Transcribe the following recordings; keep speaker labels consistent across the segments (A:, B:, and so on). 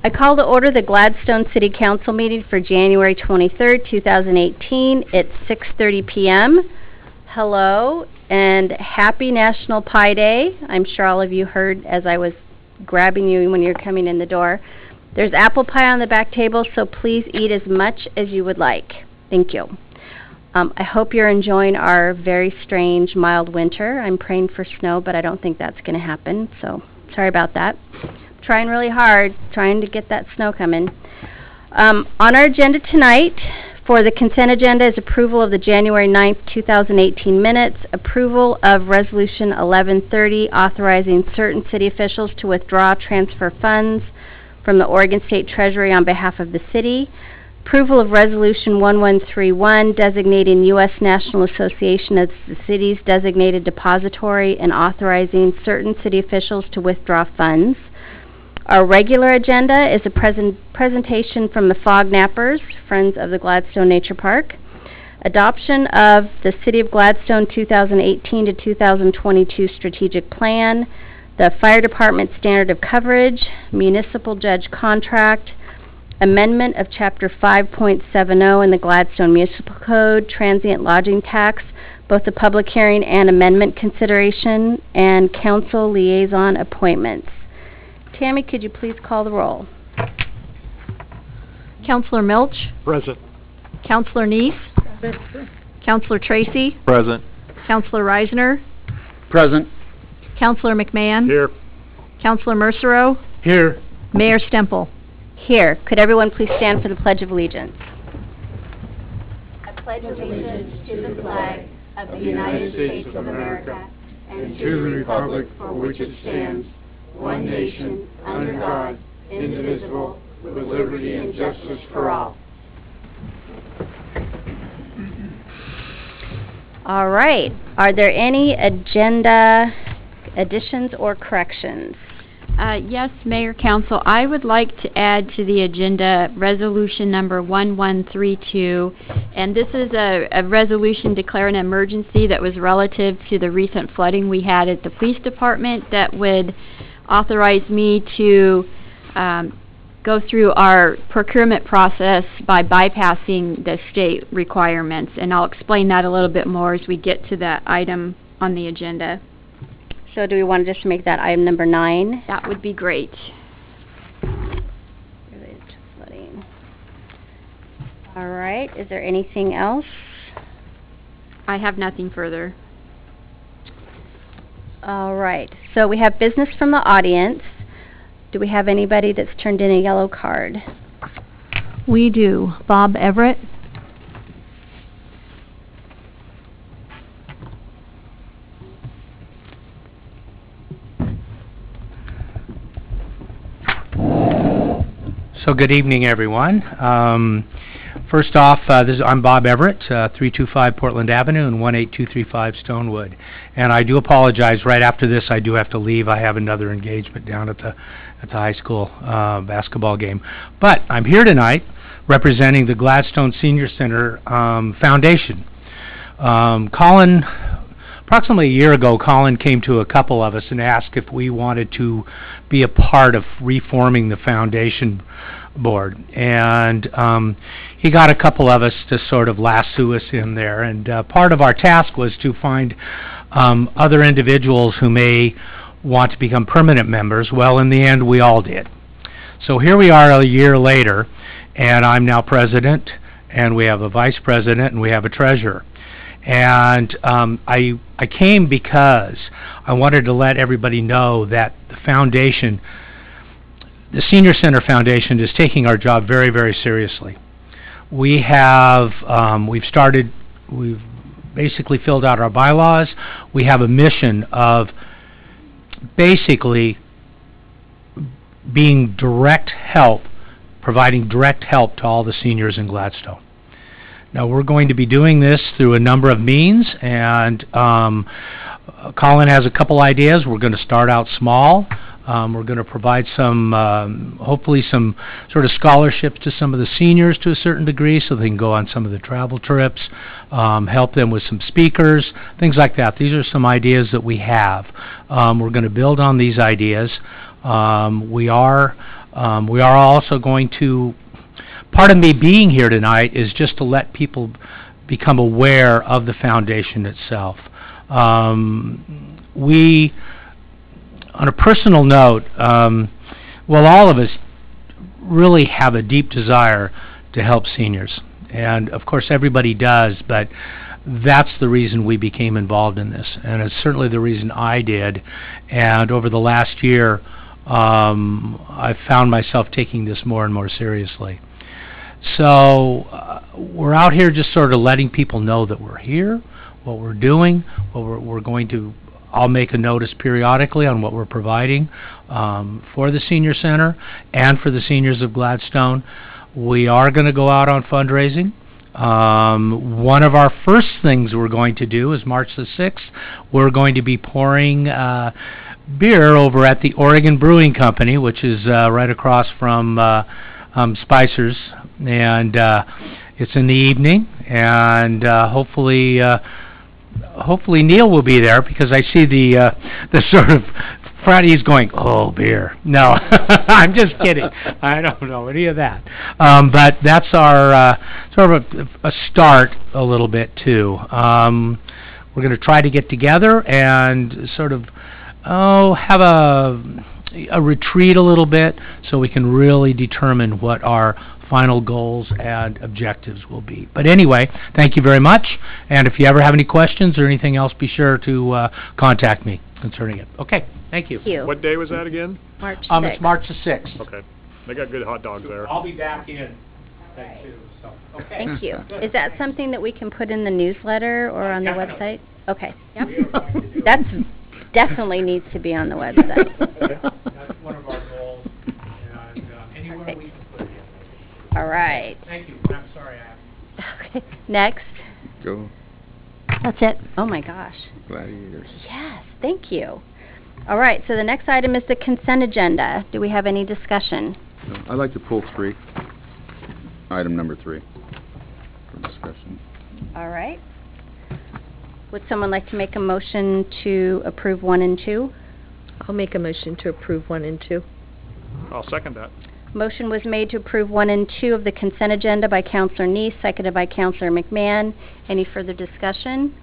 A: I call to order the Gladstone City Council meeting for January 23rd, 2018. It's 6:30 p.m. Hello, and happy National Pie Day. I'm sure all of you heard as I was grabbing you when you're coming in the door. There's apple pie on the back table, so please eat as much as you would like. Thank you. I hope you're enjoying our very strange, mild winter. I'm praying for snow, but I don't think that's going to happen, so sorry about that. Trying really hard, trying to get that snow coming. On our agenda tonight, for the consent agenda, is approval of the January 9th, 2018 minutes, approval of Resolution 1130, authorizing certain city officials to withdraw transfer funds from the Oregon State Treasury on behalf of the city, approval of Resolution 1131, designating U.S. National Association as the city's designated depository and authorizing certain city officials to withdraw funds. Our regular agenda is a presentation from the Fog Nappers, Friends of the Gladstone Nature Park, adoption of the City of Gladstone 2018 to 2022 Strategic Plan, the Fire Department Standard of Coverage, Municipal Judge Contract, amendment of Chapter 5.70 in the Gladstone Municipal Code, Transient Lodging Tax, both the public hearing and amendment consideration, and council liaison appointments. Tammy, could you please call the roll?
B: Councilor Milch?
C: Present.
B: Councilor Neese?
C: Present.
B: Councilor Tracy?
C: Present.
B: Councilor Reisner?
C: Present.
B: Councilor McMahon?
C: Here.
B: Councilor Mercero?
C: Here.
B: Mayor Stemple?
A: Here. Could everyone please stand for the Pledge of Allegiance? I pledge allegiance to the flag of the United States of America and to the republic for which it stands, one nation, under God, indivisible, with liberty and justice for all. All right. Are there any agenda additions or corrections?
D: Yes, Mayor, Council, I would like to add to the agenda resolution number 1132, and this is a resolution declaring an emergency that was relative to the recent flooding we had at the police department that would authorize me to go through our procurement process by bypassing the state requirements, and I'll explain that a little bit more as we get to that item on the agenda.
A: So do we want to just make that item number 9?
D: That would be great.
A: Related to flooding. All right. Is there anything else?
D: I have nothing further.
A: All right. So we have business from the audience. Do we have anybody that's turned in a yellow card?
B: We do. Bob Everett?
E: So good evening, everyone. First off, I'm Bob Everett, 325 Portland Avenue and 18235 Stonewood. And I do apologize. Right after this, I do have to leave. I have another engagement down at the high school basketball game. But I'm here tonight representing the Gladstone Senior Center Foundation. Approximately a year ago, Colin came to a couple of us and asked if we wanted to be a part of reforming the foundation board. And he got a couple of us to sort of lasso us in there. And part of our task was to find other individuals who may want to become permanent members. Well, in the end, we all did. So here we are a year later, and I'm now president, and we have a vice president, and we have a treasurer. And I came because I wanted to let everybody know that the foundation, the Senior Center Foundation, is taking our job very, very seriously. We have, we've basically filled out our bylaws. We have a mission of basically being direct help, providing direct help to all the seniors in Gladstone. Now, we're going to be doing this through a number of means, and Colin has a couple ideas. We're going to start out small. We're going to provide some, hopefully some sort of scholarships to some of the seniors to a certain degree so they can go on some of the travel trips, help them with some speakers, things like that. These are some ideas that we have. We're going to build on these ideas. We are We are also going to, part of me being here tonight is just to let people become aware of the foundation itself. We, on a personal note, well, all of us really have a deep desire to help seniors. And, of course, everybody does, but that's the reason we became involved in this. And it's certainly the reason I did. And over the last year, I've found myself taking this more and more seriously. So we're out here just sort of letting people know that we're here, what we're doing, what we're going to. I'll make a notice periodically on what we're providing for the Senior Center and for the seniors of Gladstone. We are going to go out on fundraising. One of our first things we're going to do is March the 6th. We're going to be pouring beer over at the Oregon Brewing Company, which is right across from Spicer's, and it's in the evening, and hopefully Neil will be there, because I see the sort of Friday he's going, oh, beer. No, I'm just kidding. I don't know any of that. But that's our sort of a start a little bit, too. We're going to try to get together and sort of have a retreat a little bit so we can really determine what our final goals and objectives will be. But anyway, thank you very much, and if you ever have any questions or anything else, be sure to contact me concerning it. Okay, thank you.
A: Thank you.
C: What day was that again?
A: March 6th.
E: It's March the 6th.
C: Okay. They got good hot dogs there.
E: I'll be back in then too, so, okay.
A: Thank you. Is that something that we can put in the newsletter or on the website? Okay. Yep. That's definitely needs to be on the website.
E: That's one of our goals, and anywhere
A: Perfect.
E: we can put it.
A: All right.
E: Thank you. I'm sorry
A: Okay. Next.
C: Go
B: That's it.
A: Oh my gosh.
C: Gladiators.
A: Yes, thank you. All right, so the next item is the consent agenda. Do we have any discussion?
F: I'd like to pull 3, item number 3, for discussion.
A: All right. Would someone like to make a motion to approve 1 and 2?
G: I'll make a motion to approve 1 and 2.
C: I'll second that.
A: Motion was made to approve 1 and 2 of the consent agenda by Counselor Neese, seconded by Counselor McMahon. Any further discussion?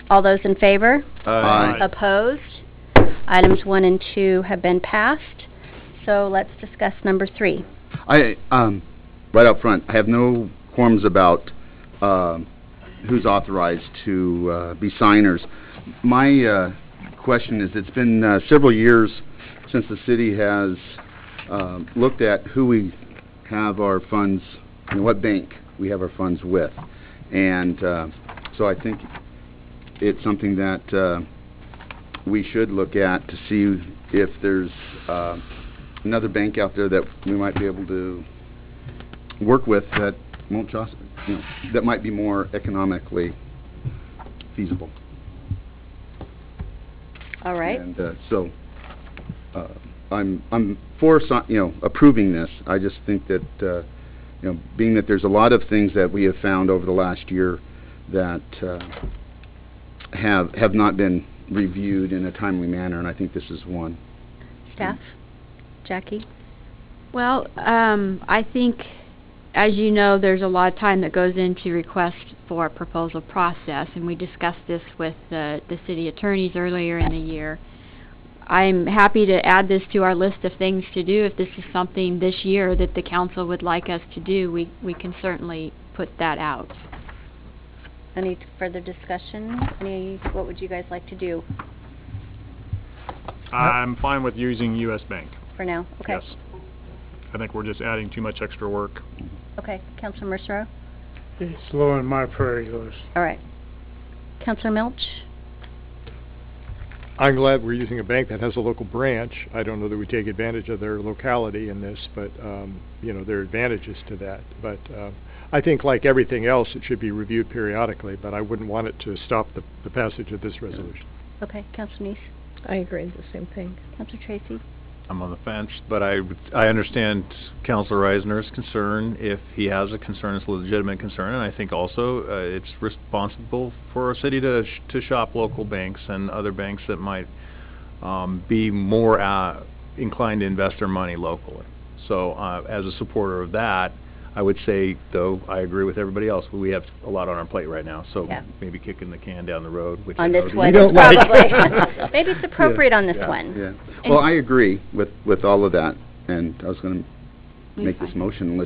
A: All those in favor?
F: Aye.
A: Opposed? Items 1 and 2 have been passed. So let's discuss number 3.
F: Right up front, I have no qualms about who's authorized to be signers. My question is, it's been several years since the city has looked at who we have our funds, and what bank we have our funds with. And so I think it's something that we should look at to see if there's another bank out there that we might be able to work with that won't just, that might be more economically feasible.
A: All right.
F: And so I'm for approving this. I just think that being that there's a lot of things that we have found over the last year that have not been reviewed in a timely manner, and I think this is one.
A: Staff? Jackie?
D: Well, I think, as you know, there's a lot of time that goes into request for a proposal process, and we discussed this with the city attorneys earlier in the year. I'm happy to add this to our list of things to do. If this is something this year that the council would like us to do, we can certainly put that out.
A: Any further discussion? What would you guys like to do
C: I'm fine with using U.S. Bank.
A: for now? Okay.
C: Yes. I think we're just adding too much extra work.
A: Okay. Counselor Mercero?
H: It's low on my priority list.
A: All right. Counselor Milch?
H: I'm glad we're using a bank that has a local branch. I don't know that we take advantage of their locality in this, but, there are advantages to that. But I think, like everything else, it should be reviewed periodically, but I wouldn't want it to stop the passage of this resolution.
A: Okay. Counselor Neese?
G: I agree with the same thing.
A: Counselor Tracy?
I: I'm on the fence, but I understand Councilor Reisner's concern. If he has a concern, it's a legitimate concern, and I think also it's responsible for our city to shop local banks and other banks that might be more inclined to invest their money locally. So, as a supporter of that, I would say, though, I agree with everybody else, we have a lot on our plate right now, so
A: Yeah.
I: maybe kicking the can down the road, which
A: On
I: I know
A: this
I: you
A: one,
I: don't like.
A: probably. Maybe it's appropriate on this one.
F: Yeah. Well, I agree with all of that, and I was going to make this motion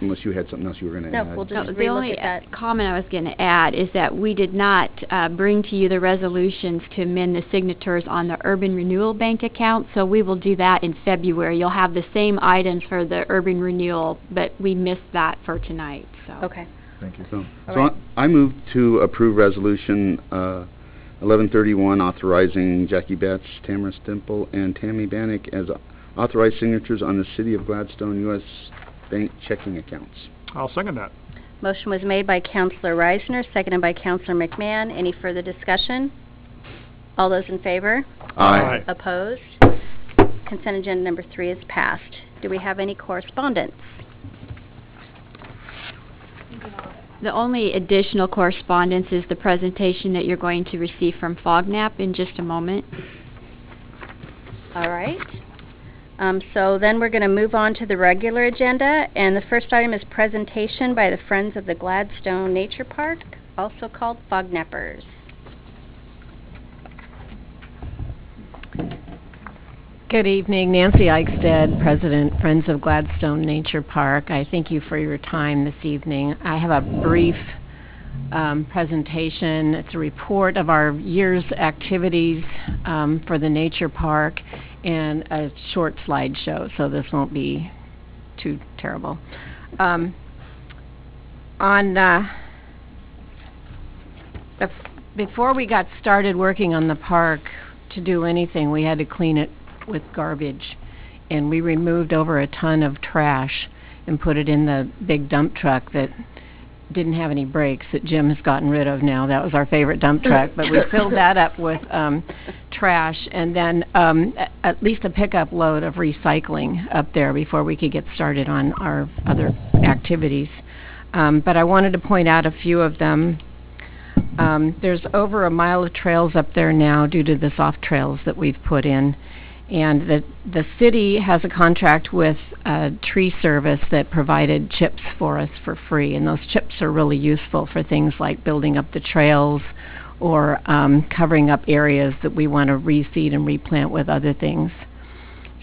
F: unless you had something else you were going to add.
A: No, we'll
D: No,
A: just
D: the
A: relook
D: only
A: at that.
D: comment I was going to add is that we did not bring to you the resolutions to amend the signatures on the Urban Renewal Bank account, so we will do that in February. You'll have the same items for the Urban Renewal, but we missed that for tonight, so.
A: Okay.
I: Thank you.
F: So,
A: All
F: so
A: right.
F: I move to approve Resolution 1131, authorizing Jackie Betts, Tamara Stemple, and Tammy Bannock as authorized signatures on the City of Gladstone U.S. Bank checking accounts.
C: I'll second that.
A: Motion was made by Counselor Reisner, seconded by Counselor McMahon. Any further discussion? All those in favor?
C: Aye.
A: Opposed? Consent agenda number 3 is passed. Do we have any correspondence?
D: The only additional correspondence is the presentation that you're going to receive from FOGNAP in just a moment.
A: All right. So then we're going to move on to the regular agenda, and the first item is presentation by the Friends of the Gladstone Nature Park, also called FOGNAPers.
J: Good evening, Nancy Eichstead, President, Friends of Gladstone Nature Park. I thank you for your time this evening. I have a brief presentation. It's a report of our year's activities for the nature park and a short slideshow, so this won't be too terrible. Before we got started working on the park, to do anything, we had to clean it with garbage, and we removed over a ton of trash and put it in the big dump truck that didn't have any brakes that Jim has gotten rid of now. That was our favorite dump truck, but we filled that up with trash, and then at least a pickup load of recycling up there before we could get started on our other activities. But I wanted to point out a few of them. There's over a mile of trails up there now due to the soft trails that we've put in. And the city has a contract with Tree Service that provided chips for us for free. And those chips are really useful for things like building up the trails or covering up areas that we want to reseed and replant with other things.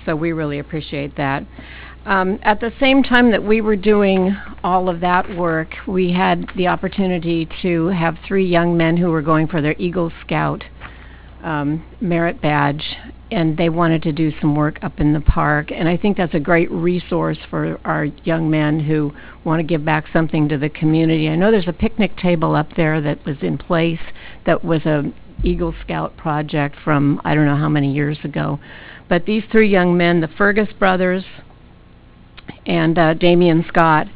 J: So we really appreciate that. At the same time that we were doing all of that work, we had the opportunity to have 3 young men who were going for their Eagle Scout merit badge, and they wanted to do some work up in the park. And I think that's a great resource for our young men who want to give back something to the community. I know there's a picnic table up there that was in place that was a Eagle Scout project from I don't know how many years ago. But these 3 young men, the Fergus brothers and Damien Scott,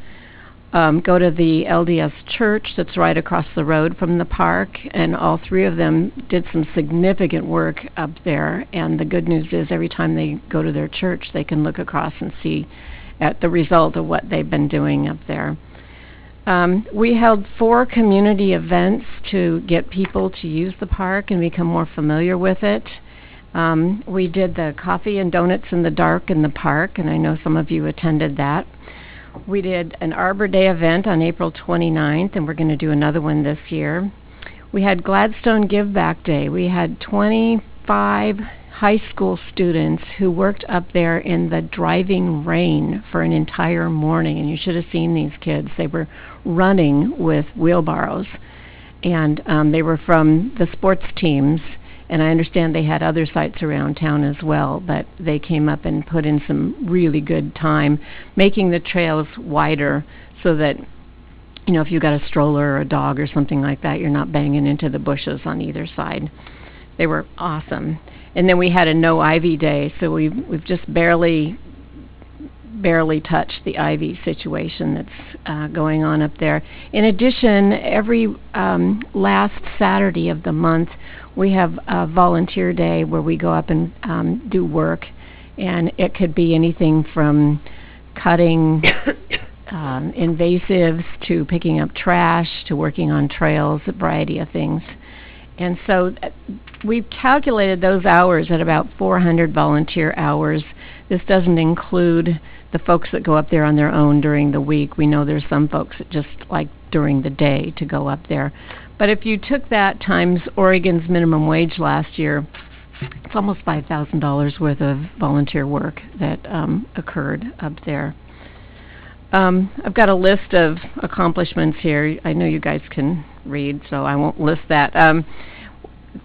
J: go to the LDS church that's right across the road from the park, and all 3 of them did some significant work up there. And the good news is every time they go to their church, they can look across and see at the result of what they've been doing up there. We held 4 community events to get people to use the park and become more familiar with it. We did the coffee and donuts in the dark in the park, and I know some of you attended that. We did an Arbor Day event on April 29th, and we're going to do another one this year. We had Gladstone Give Back Day. We had 25 high school students who worked up there in the driving rain for an entire morning, and you should have seen these kids. They were running with wheelbarrows, and they were from the sports teams. And I understand they had other sites around town as well, but they came up and put in some really good time, making the trails wider so that, you know, if you got a stroller or a dog or something like that, you're not banging into the bushes on either side. They were awesome. And then we had a No Ivy Day, so we've just barely touched the ivy situation that's going on up there. In addition, every last Saturday of the month, we have a volunteer day where we go up and do work, and it could be anything from cutting invasives to picking up trash to working on trails, a variety of things. And so we've calculated those hours at about 400 volunteer hours. This doesn't include the folks that go up there on their own during the week. We know there's some folks that just like during the day to go up there. But if you took that times Oregon's minimum wage last year, it's almost $5,000 worth of volunteer work that occurred up there. I've got a list of accomplishments here. I know you guys can read, so I won't list that.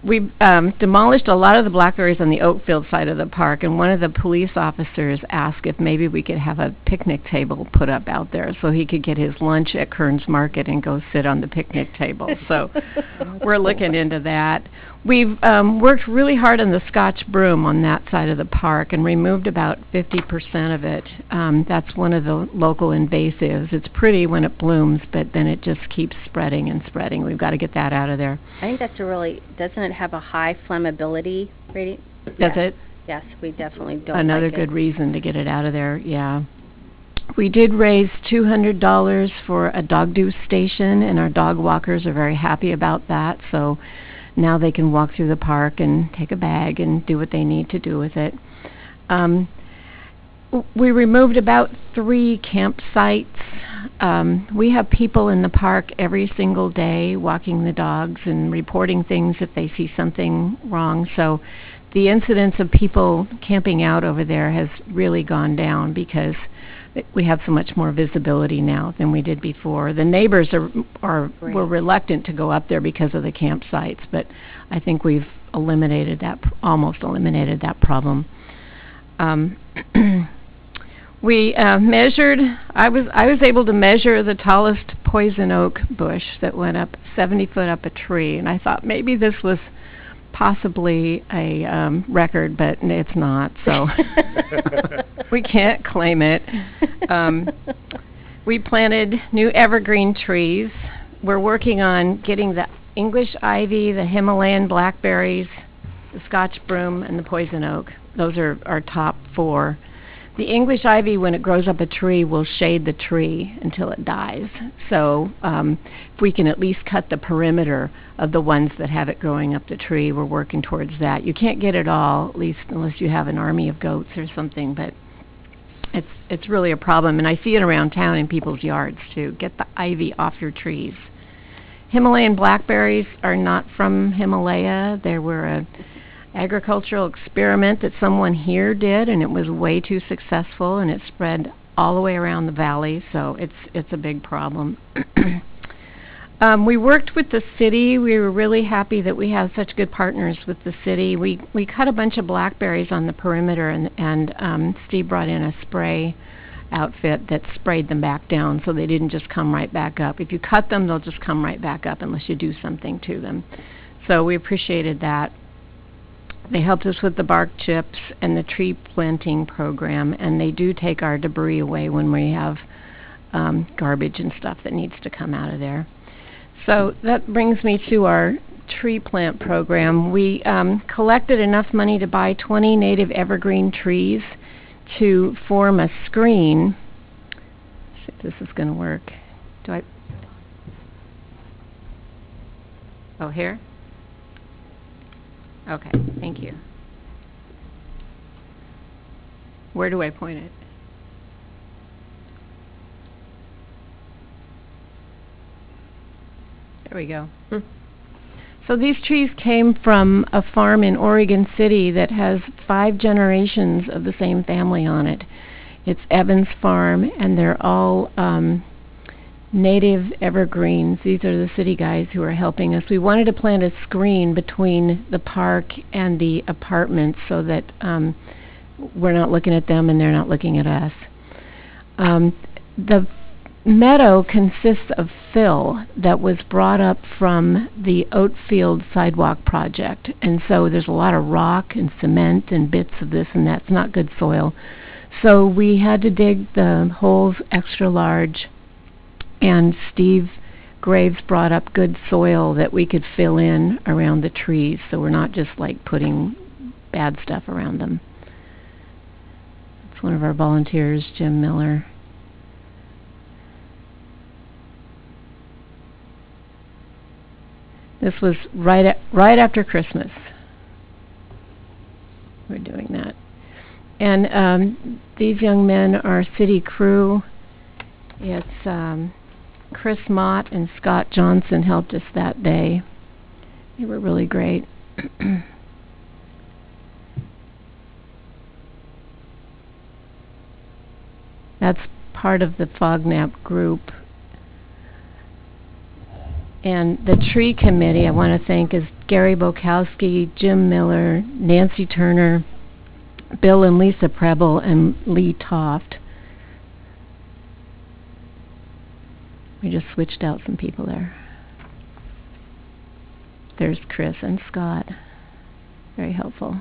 J: We've demolished a lot of the blackberries on the Oakfield side of the park, and one of the police officers asked if maybe we could have a picnic table put up out there so he could get his lunch at Kearns Market and go sit on the picnic table. So we're looking into that. We've worked really hard on the Scotch broom on that side of the park and removed about 50% of it. That's one of the local invasives. It's pretty when it blooms, but then it just keeps spreading and spreading. We've got to get that out of there.
A: I think that's a really, doesn't it have a high flammability rating?
J: Does it?
A: Yes, we definitely don't
J: Another
A: like
J: good
A: it.
J: reason to get it out of there, yeah. We did raise $200 for a dog deuce station, and our dog walkers are very happy about that, so now they can walk through the park and take a bag and do what they need to do with it. We removed about 3 campsites. We have people in the park every single day walking the dogs and reporting things if they see something wrong. So the incidence of people camping out over there has really gone down because we have so much more visibility now than we did before. The neighbors were reluctant to go up there because of the campsites, but I think we've eliminated that, almost eliminated that problem. We measured. I was able to measure the tallest poison oak bush that went up 70 foot up a tree, and I thought maybe this was possibly a record, but it's not, so we can't claim it. We planted new evergreen trees. We're working on getting the English ivy, the Himalayan blackberries, the Scotch broom, and the poison oak. Those are our top 4. The English ivy, when it grows up a tree, will shade the tree until it dies. So if we can at least cut the perimeter of the ones that have it growing up the tree, we're working towards that. You can't get it all, at least unless you have an army of goats or something, but it's really a problem. And I see it around town in people's yards, too. Get the ivy off your trees. Himalayan blackberries are not from Himalaya. They were a agricultural experiment that someone here did, and it was way too successful, and it spread all the way around the valley, so it's a big problem. We worked with the city. We were really happy that we have such good partners with the city. We cut a bunch of blackberries on the perimeter, and Steve brought in a spray outfit that sprayed them back down so they didn't just come right back up. If you cut them, they'll just come right back up unless you do something to them. So we appreciated that. They helped us with the bark chips and the tree planting program, and they do take our debris away when we have garbage and stuff that needs to come out of there. So that brings me to our tree plant program. We collected enough money to buy 20 native evergreen trees to form a screen. Let's see if this is going to work. Oh, here? Okay, thank you. Where do I point it? There we go. So these trees came from a farm in Oregon City that has 5 generations of the same family on it. It's Evans Farm, and they're all native evergreens. These are the city guys who are helping us. We wanted to plant a screen between the park and the apartments so that we're not looking at them and they're not looking at us. The meadow consists of fill that was brought up from the Oatfield sidewalk project, and so there's a lot of rock and cement and bits of this and that. It's not good soil. So we had to dig the holes extra large, and Steve Graves brought up good soil that we could fill in around the trees, so we're not just like putting bad stuff around them. It's one of our volunteers, Jim Miller. This was right after Christmas. We're doing that. And these young men are city crew. It's Chris Mott and Scott Johnson helped us that day. They were really great. That's part of the FOGNAP group. And the tree committee I want to thank is Gary Bokowski, Jim Miller, Nancy Turner, Bill and Lisa Preble, and Lee Toft. We just switched out some people there. There's Chris and Scott. Very helpful.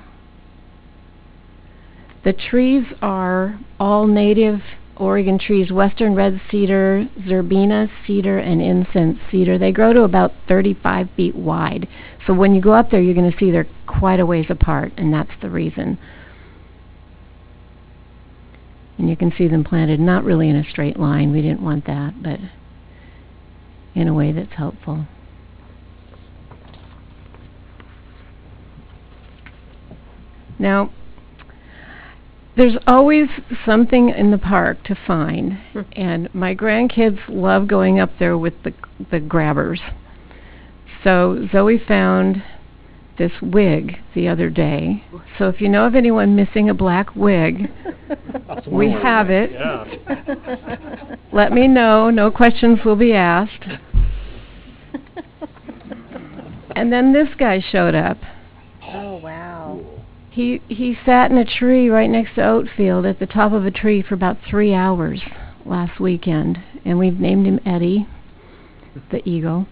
J: The trees are all native Oregon trees, western red cedar, zerbina cedar, and incense cedar. They grow to about 35 feet wide. So when you go up there, you're going to see they're quite a ways apart, and that's the reason. And you can see them planted not really in a straight line. We didn't want that, but in a way that's helpful. Now, there's always something in the park to find, and my grandkids love going up there with the grabbers. So Zoe found this wig the other day. So if you know of anyone missing a black wig, we have it.
C: Yeah.
J: Let me know. No questions will be asked. And then this guy showed up.
A: Oh, wow.
J: He sat in a tree right next to Oatfield at the top of a tree for about 3 hours last weekend, and we've named him Eddie, the eagle.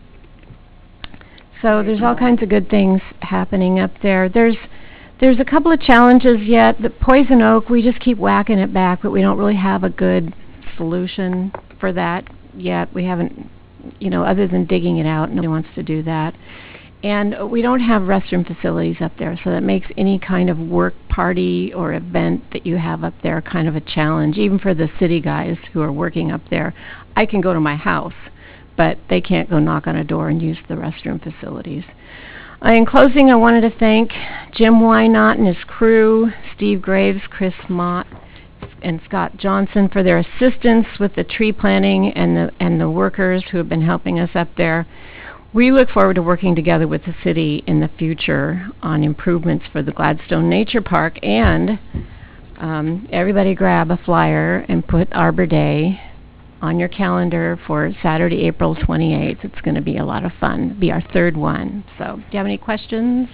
J: So there's all kinds of good things happening up there. There's a couple of challenges yet. The poison oak, we just keep whacking it back, but we don't really have a good solution for that yet. We haven't, other than digging it out, nobody wants to do that. And we don't have restroom facilities up there, so that makes any kind of work party or event that you have up there kind of a challenge. Even for the city guys who are working up there, I can go to my house, but they can't go knock on a door and use the restroom facilities. In closing, I wanted to thank Jim Wynot and his crew, Steve Graves, Chris Mott, and Scott Johnson for their assistance with the tree planting and the workers who have been helping us up there. We look forward to working together with the city in the future on improvements for the Gladstone Nature Park, and everybody grab a flyer and put Arbor Day on your calendar for Saturday, April 28th. It's going to be a lot of fun. It'll be our third one. So, do you have any questions?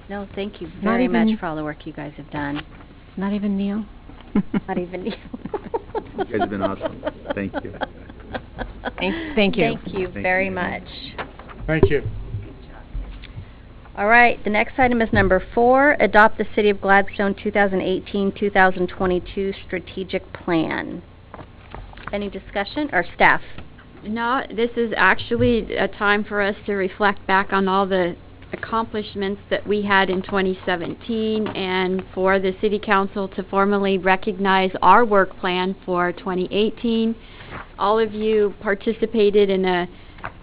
A: No, thank you very much for all the work you guys have done.
J: Not even Neil?
A: Not even Neil.
F: You guys have been awesome. Thank you.
J: Thank you.
A: Thank you very much.
C: Thank you.
A: All right, the next item is number 4, adopt the City of Gladstone 2018-2022 strategic plan. Any discussion, or staff?
D: No, this is actually a time for us to reflect back on all the accomplishments that we had in 2017, and for the City Council to formally recognize our work plan for 2018. All of you participated in a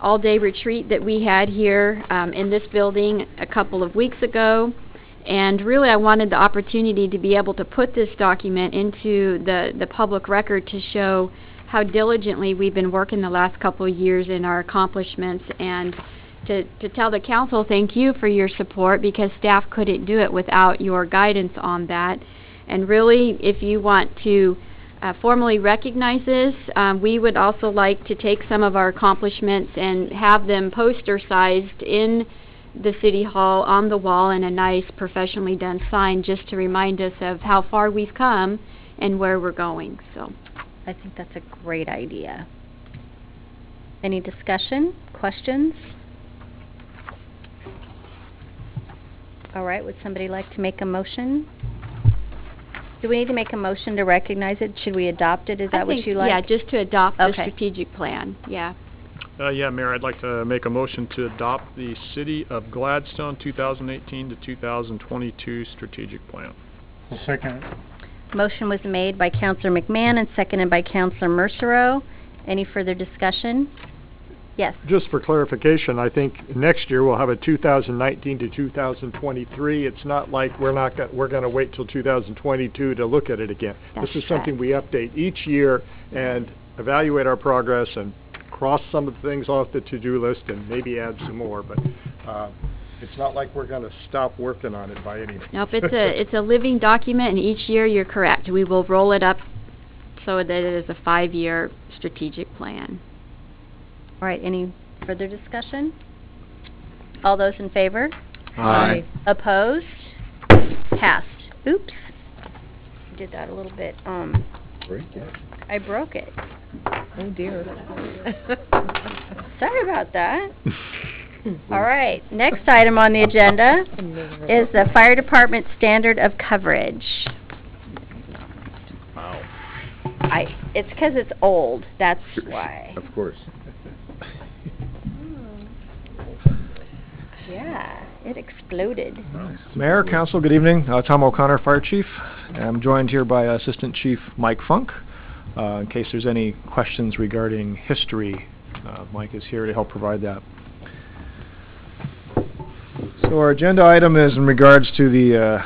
D: all-day retreat that we had here in this building a couple of weeks ago, and really I wanted the opportunity to be able to put this document into the public record to show how diligently we've been working the last couple of years in our accomplishments, and to tell the council thank you for your support, because staff couldn't do it without your guidance on that. And really, if you want to formally recognize this, we would also like to take some of our accomplishments and have them poster-sized in the City Hall on the wall in a nice, professionally done sign, just to remind us of how far we've come and where we're going. So,
A: I think that's a great idea. Any discussion, questions? All right, would somebody like to make a motion? Do we need to make a motion to recognize it? Should we adopt it? Is that what you like?
D: Yeah, just to adopt the
A: Okay.
D: strategic plan, yeah.
C: Yeah, Mayor, I'd like to make a motion to adopt the City of Gladstone 2018 to 2022 strategic plan.
H: Second.
A: Motion was made by Councilor McMahon and seconded by Councilor Mercero. Any further discussion? Yes.
H: Just for clarification, I think next year we'll have a 2019 to 2023. It's not like we're going to wait till 2022 to look at it again.
A: That's
H: This is something we update each year and evaluate our progress and cross some of the things off the to-do list and maybe add some more, but it's not like we're going to stop working on it by any means.
D: Nope, it's a living document, and each year, you're correct, we will roll it up so that it is a 5-year strategic plan.
A: All right, any further discussion? All those in favor?
F: Aye.
A: Opposed? Passed. Oops. I did that a little bit, I broke it.
G: Oh, dear.
A: Sorry about that. All right, next item on the agenda is the fire department standard of coverage.
F: Wow.
A: It's 'cause it's old, that's why.
F: Of course.
A: Yeah, it exploded.
K: Mayor, Council, good evening. Tom O'Connor, Fire Chief. I'm joined here by Assistant Chief Mike Funk. In case there's any questions regarding history, Mike is here to help provide that. So our agenda item is in regards to the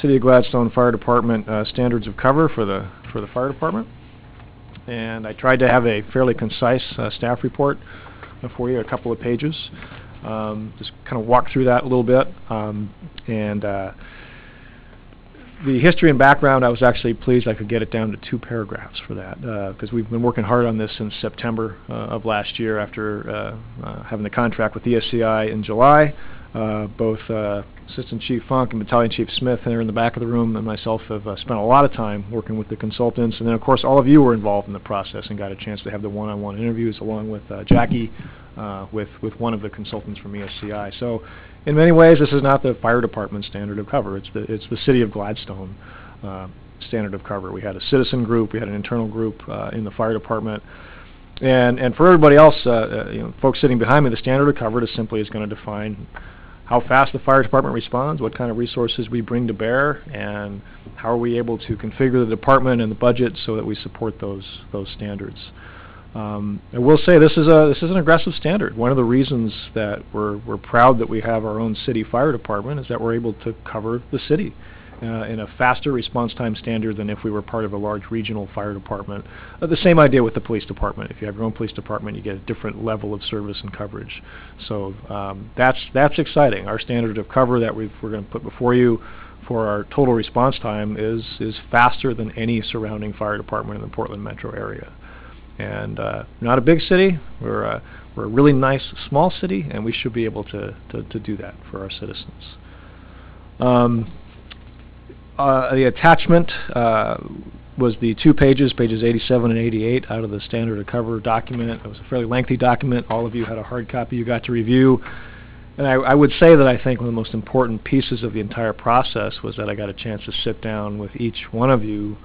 K: City of Gladstone Fire Department standards of cover for the fire department. And I tried to have a fairly concise staff report for you, a couple of pages. Just kind of walk through that a little bit. The history and background, I was actually pleased I could get it down to 2 paragraphs for that, because we've been working hard on this since September of last year after having the contract with ESCI in July. Both Assistant Chief Funk and Battalion Chief Smith there in the back of the room and myself have spent a lot of time working with the consultants, and then of course all of you were involved in the process and got a chance to have the one-on-one interviews along with Jackie, with one of the consultants from ESCI. So in many ways this is not the fire department standard of cover, it's the City of Gladstone standard of cover. We had a citizen group, we had an internal group in the fire department. And for everybody else, folks sitting behind me, the standard of cover is simply going to define how fast the fire department responds, what kind of resources we bring to bear, and how are we able to configure the department and the budget so that we support those standards. I will say this is an aggressive standard. One of the reasons that we're proud that we have our own city fire department is that we're able to cover the city in a faster response time standard than if we were part of a large regional fire department. The same idea with the police department. If you have your own police department, you get a different level of service and coverage. So that's exciting. Our standard of cover that we're going to put before you for our total response time is faster than any surrounding fire department in the Portland metro area. And not a big city. We're a really nice small city, and we should be able to do that for our citizens. The attachment was the 2 pages, pages 87 and 88, out of the standard of cover document. It was a fairly lengthy document. All of you had a hard copy you got to review. And I would say that I think one of the most important pieces of the entire process was that I got a chance to sit down with each one of you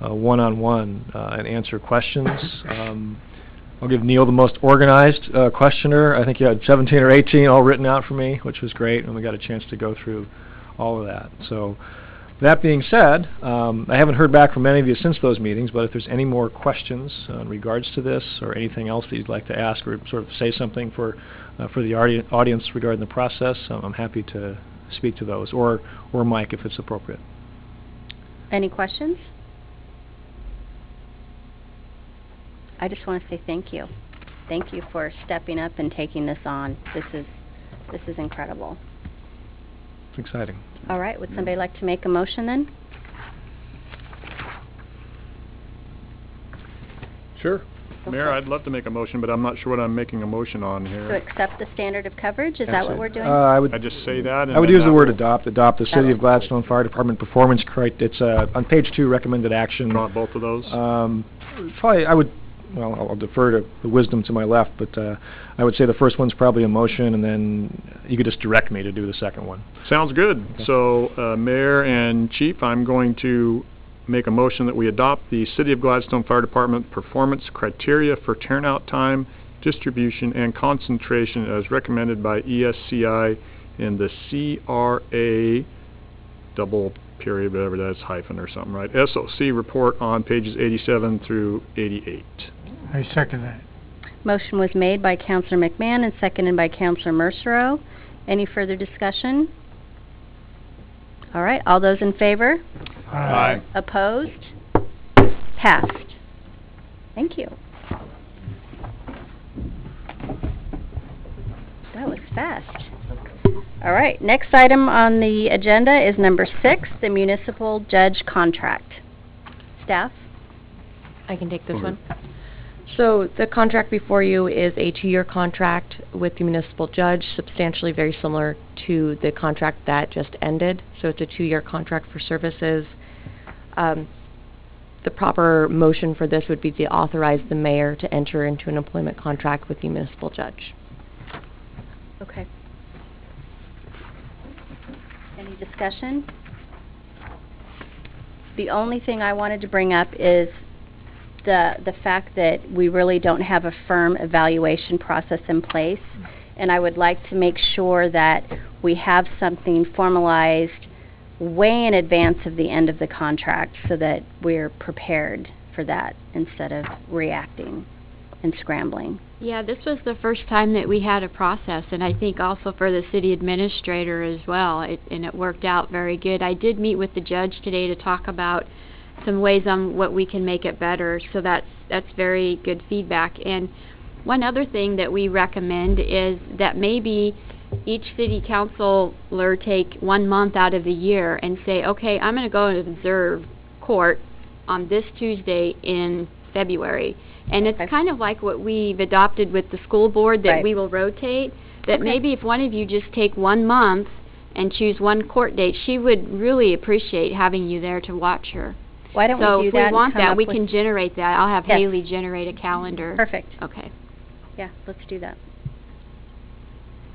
K: one-on-one and answer questions. I'll give Neil the most organized questioner. I think you had 17 or 18 all written out for me, which was great, and we got a chance to go through all of that. So that being said, I haven't heard back from any of you since those meetings, but if there's any more questions in regards to this or anything else that you'd like to ask or sort of say something for the audience regarding the process, I'm happy to speak to those, or Mike if it's appropriate.
A: Any questions? I just want to say thank you. Thank you for stepping up and taking this on. This is incredible.
K: It's exciting.
A: All right, would somebody like to make a motion then?
C: Sure.
A: Go
C: Mayor,
A: for it.
C: I'd love to make a motion, but I'm not sure what I'm making a motion on
A: To
C: here.
A: accept the standard of coverage, is that what we're doing?
K: I would
C: I just say that? And
K: I would
C: then
K: use the
C: that
K: word
C: will
K: adopt the City of Gladstone Fire Department performance criteria. It's on page 2, recommended action.
C: Draw both of those?
K: Probably I would, well, I'll defer to the wisdom to my left, but I would say the first one's probably a motion, and then you could just direct me to do the second one.
C: Sounds good.
K: Okay.
C: So, Mayor and Chief, I'm going to make a motion that we adopt the City of Gladstone Fire Department performance criteria for turnout time, distribution, and concentration as recommended by ESCI in the CRA double period, whatever that is, hyphen or something, right? SOC report on pages 87 through 88.
L: I second that.
A: Motion was made by Counselor McMahon and seconded by Counselor Mercero. Any further discussion? All right, all those in favor?
C: Aye.
A: Opposed? Passed. Thank you. That was fast. All right, next item on the agenda is number 6, the municipal judge contract. Staff?
L: I can take this one. So the contract before you is a 2-year contract with the municipal judge, substantially very similar to the contract that just ended. So it's a 2-year contract for services. The proper motion for this would be to authorize the mayor to enter into an employment contract with the municipal judge.
A: Okay. Any discussion? The only thing I wanted to bring up is the fact that we really don't have a firm evaluation process in place, and I would like to make sure that we have something formalized way in advance of the end of the contract so that we're prepared for that instead of reacting and scrambling.
D: Yeah, this was the first time that we had a process, and I think also for the city administrator as well, and it worked out very good. I did meet with the judge today to talk about some ways on what we can make it better, so that's very good feedback. And one other thing that we recommend is that maybe each city councilor take 1 month out of the year and say, okay, I'm going to go and observe court on this Tuesday in February. And it's kind of like what we've adopted with the school board, that we will rotate, that maybe if one of you just take 1 month and choose one court date, she would really appreciate having you there to watch her.
A: Why don't we do that?
D: So if we
A: and
D: want
A: come
D: that,
A: up
D: we
A: with-
D: can generate that. I'll have
A: Yes.
D: Haley generate a calendar.
A: Perfect.
D: Okay.
A: Yeah, let's do that.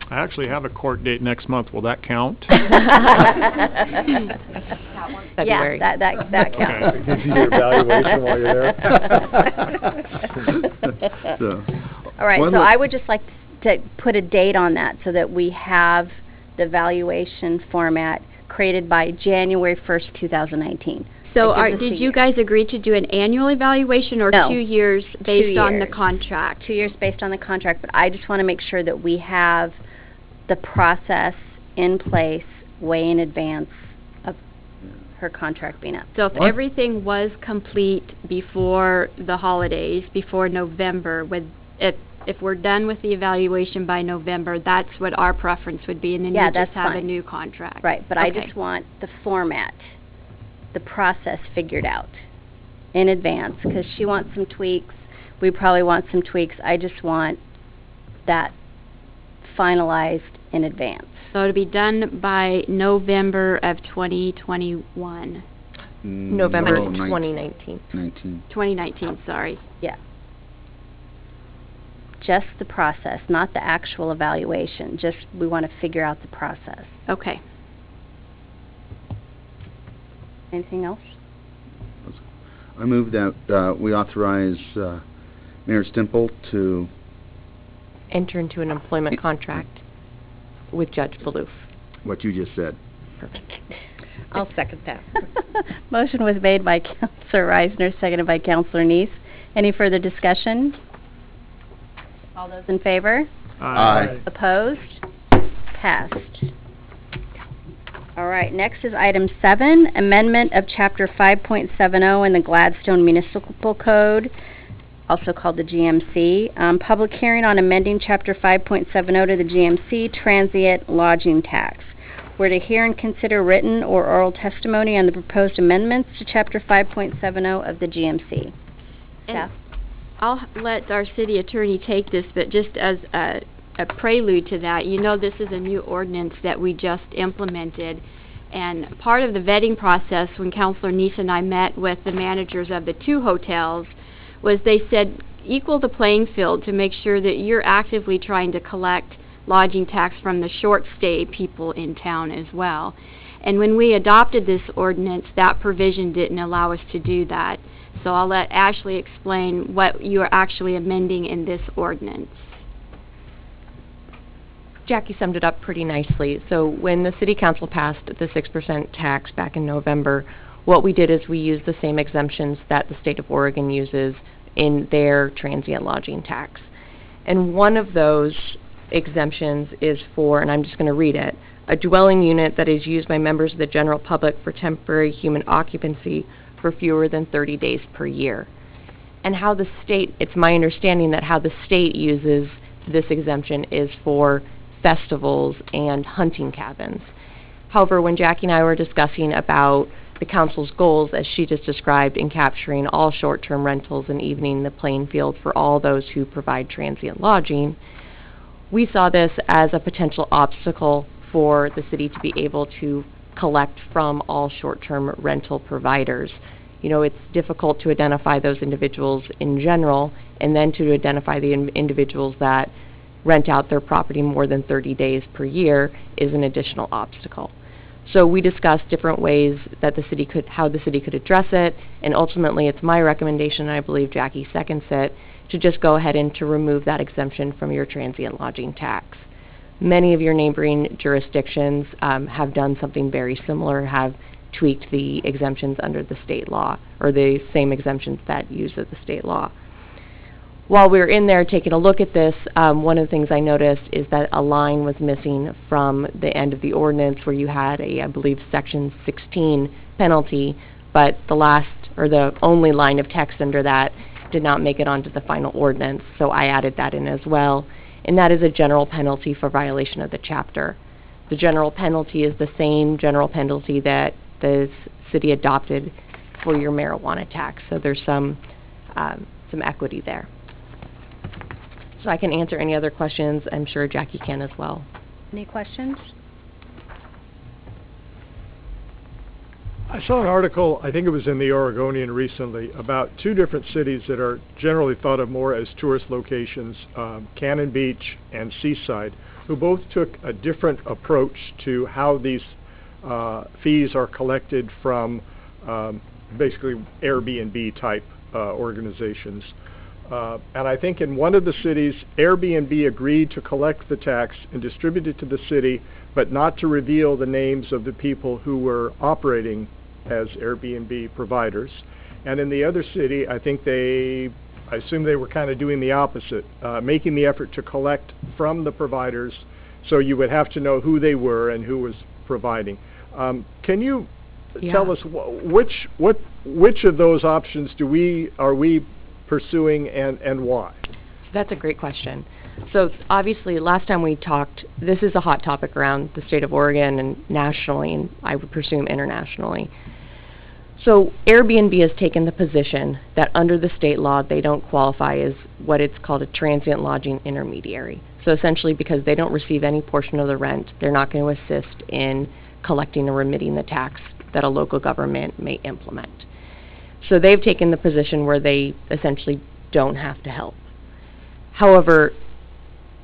C: I actually have a court date next month. Will that count?
L: February.
A: Yeah, that counts.
C: Okay.
H: Gives you your evaluation while you're there.
F: So,
A: All right,
F: one
A: so
F: more-
A: I would just like to put a date on that so that we have the valuation format created by January 1st, 2019.
D: So
A: That gives us a
D: did you
A: year.
D: guys agree to do an annual evaluation or
A: No.
D: 2 years based on the
A: years.
D: contract?
A: 2 years based on the contract, but I just want to make sure that we have the process in place way in advance of her contract being up.
D: So if everything was complete before the holidays, before November, if we're done with the evaluation by November, that's what our preference would be, and then
A: Yeah,
D: you just
A: that's
D: have a
A: fine.
D: new contract.
A: Right, but I
D: Okay.
A: just want the format, the process figured out in advance, because she wants some tweaks, we probably want some tweaks. I just want that finalized in advance.
D: So to be done by November of 2021,
L: November
F: no,
L: 2019.
D: 2019, sorry.
A: Yeah. Just the process, not the actual evaluation, just we want to figure out the process.
D: Okay.
A: Anything else?
F: I move that we authorize Mayor Stemple to
L: Enter into an employment contract with Judge Baloof.
F: what you just said.
G: I'll second that.
A: Motion was made by Counselor Reisner, seconded by Counselor Neese. Any further discussion? All those in favor?
F: Aye.
A: Opposed? Passed. All right, next is item 7, amendment of Chapter 5.70 in the Gladstone Municipal Code, also called the GMC. Public hearing on amending Chapter 5.70 to the GMC, transient lodging tax. We're to hear and consider written or oral testimony on the proposed amendments to Chapter 5.70 of the GMC. Staff?
D: I'll let our city attorney take this, but just as a prelude to that, you know this is a new ordinance that we just implemented, and part of the vetting process when Councilor Neese and I met with the managers of the 2 hotels was they said equal the playing field to make sure that you're actively trying to collect lodging tax from the short stay people in town as well. And when we adopted this ordinance, that provision didn't allow us to do that. So I'll let Ashley explain what you are actually amending in this ordinance.
L: Jackie summed it up pretty nicely. So when the city council passed the 6% tax back in November, what we did is we used the same exemptions that the state of Oregon uses in their transient lodging tax. And one of those exemptions is for, and I'm just going to read it, a dwelling unit that is used by members of the general public for temporary human occupancy for fewer than 30 days per year. And how the state, it's my understanding that how the state uses this exemption is for festivals and hunting cabins. However, when Jackie and I were discussing about the council's goals, as she just described, in capturing all short-term rentals and evening the playing field for all those who provide transient lodging, we saw this as a potential obstacle for the city to be able to collect from all short-term rental providers. You know, it's difficult to identify those individuals in general, and then to identify the individuals that rent out their property more than 30 days per year is an additional obstacle. So we discussed different ways that the city could, how the city could address it, and ultimately it's my recommendation, and I believe Jackie seconds it, to just go ahead and to remove that exemption from your transient lodging tax. Many of your neighboring jurisdictions have done something very similar, have tweaked the exemptions under the state law, or the same exemptions that use the state law. While we were in there taking a look at this, one of the things I noticed is that a line was missing from the end of the ordinance where you had a, I believe, section 16 penalty, but the last, or the only line of text under that did not make it onto the final ordinance, so I added that in as well. And that is a general penalty for violation of the chapter. The general penalty is the same general penalty that the city adopted for your marijuana tax, so there's some equity there. So I can answer any other questions. I'm sure Jackie can as well.
A: Any questions?
H: I saw an article, I think it was in the Oregonian recently, about two different cities that are generally thought of more as tourist locations, Cannon Beach and Seaside, who both took a different approach to how these fees are collected from basically Airbnb type organizations. And I think in one of the cities, Airbnb agreed to collect the tax and distribute it to the city, but not to reveal the names of the people who were operating as Airbnb providers. And in the other city, I think I assume they were kind of doing the opposite, making the effort to collect from the providers, so you would have to know who they were and who was providing. Can you tell us which of those options are we pursuing and why?
L: That's a great question. So obviously last time we talked, this is a hot topic around the state of Oregon and nationally, and I would presume internationally. So Airbnb has taken the position that under the state law they don't qualify as what it's called a transient lodging intermediary. So essentially because they don't receive any portion of the rent, they're not going to assist in collecting or remitting the tax that a local government may implement. So they've taken the position where they essentially don't have to help. However,